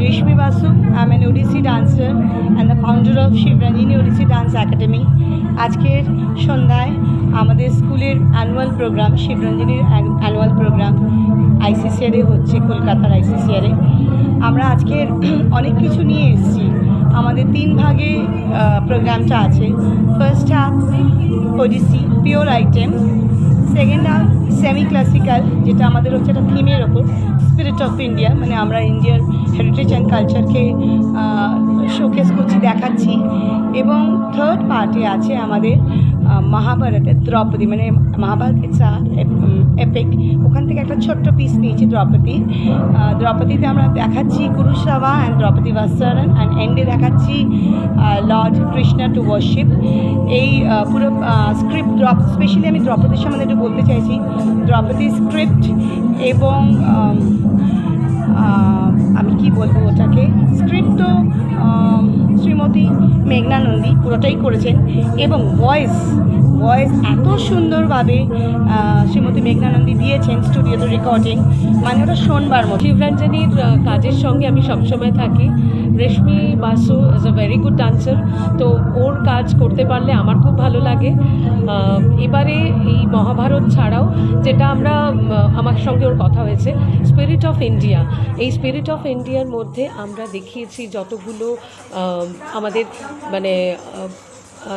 Reshmi Basu. I'm an Odissi dancer and the founder of Shivranjini Odissi Dance Academy. আজকের সন্ধ্যায় আমাদের স্কুলের annual programme শিবরঞ্জনীর annual programme আইসিসিআরে হচ্ছে, কলকাতার আইসিসিআরে। আমরা আজকের অনেক কিছু নিয়ে এসেছি। আমাদের 3 ভাগে প্রোগ্রামটা আছে। First half Odissi pure item, second half semi classical, যেটা আমাদের হচ্ছে একটা থিমের ওপর, স্পিরিট অফ ইন্ডিয়া, মানে আমরা ইন্ডিয়ার হেরিটেজ অ্যান্ড কালচারকে শোকেস করছি, দেখাচ্ছি। এবং থার্ড পার্টে আছে আমাদের মহাভারতের দ্রৌপদী, মানে মহাভারত ইটস এপিক, ওখান থেকে একটা ছোট্ট পিস নিয়েছি দ্রৌপদীতে আমরা দেখাচ্ছি কুরুশ্রবা অ্যান্ড দ্রৌপদী বস্ত্রায়ন, অ্যান্ড এন্ডে দেখাচ্ছি লর্ড কৃষ্ণ টু ওয়ার্শিপ। এই পুরো স্ক্রিপ্ট স্পেশালি আমি দ্রৌপদীর সম্বন্ধে একটু বলতে চাইছি। দ্রৌপদী স্ক্রিপ্ট এবং আমি কি বলবো ওটাকে, স্ক্রিপ্ট তো শ্রীমতী মেঘনা নন্দী পুরোটাই করেছেন, এবং ভয়েস এত সুন্দরভাবে শ্রীমতী মেঘনা নন্দী দিয়েছেন স্টুডিওতে রেকর্ডিং, মানে ওটা শোনবার মতো। শিবরঞ্জনীর কাজের সঙ্গে আমি সবসময় থাকি। Reshmi Basu is a very good dancer, তো ওর কাজ করতে পারলে আমার খুব ভালো লাগে। এবারে এই মহাভারত ছাড়াও যেটা আমার সঙ্গে ওর কথা হয়েছে স্পিরিট অফ ইন্ডিয়া, এই স্পিরিট অফ ইন্ডিয়ার মধ্যে আমরা দেখিয়েছি যতগুলো আমাদের মানে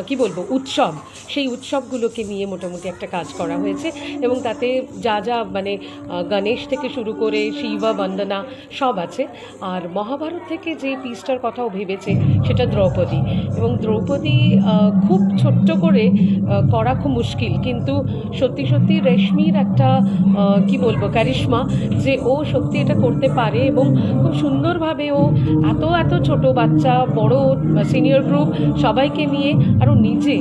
কি বলবো উৎসব, সেই উৎসবগুলোকে নিয়ে মোটামুটি একটা কাজ করা হয়েছে। এবং তাতে যা মানে গণেশ থেকে শুরু করে শিবা বন্দনা সব আছে। আর মহাভারত থেকে যে পিসটার কথাও ভেবেছে সেটা দ্রৌপদী, এবং দ্রৌপদী খুব ছোট্ট করে করা খুব মুশকিল, কিন্তু সত্যি সত্যি রেশমির একটা কি বলবো কারিশমা, যে ও সত্যি এটা করতে পারে এবং খুব সুন্দরভাবে ও এত ছোট বাচ্চা, বড় সিনিয়র গ্রুপ সবাইকে নিয়ে আরও নিজে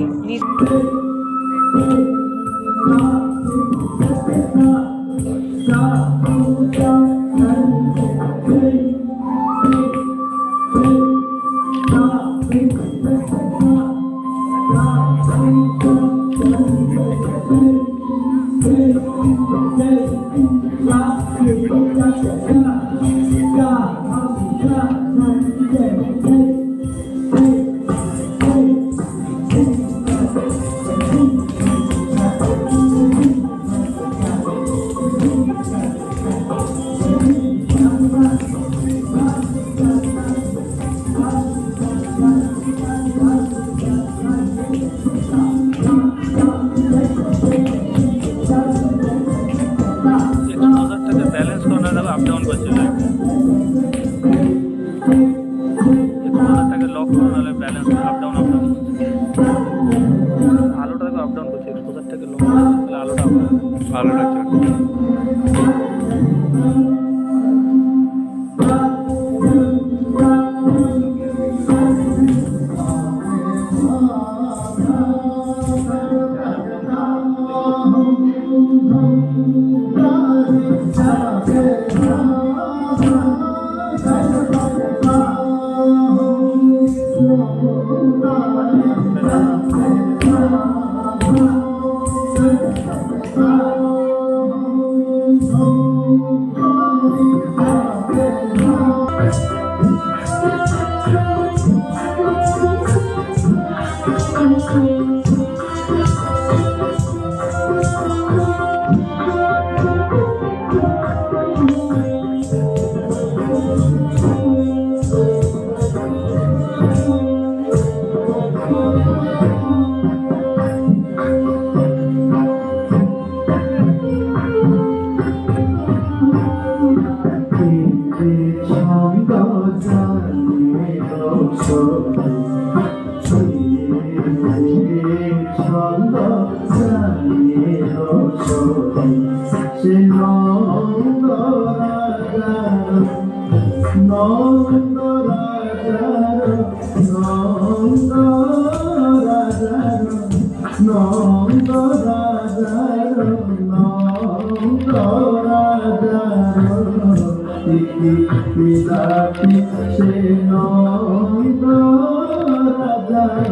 রাজা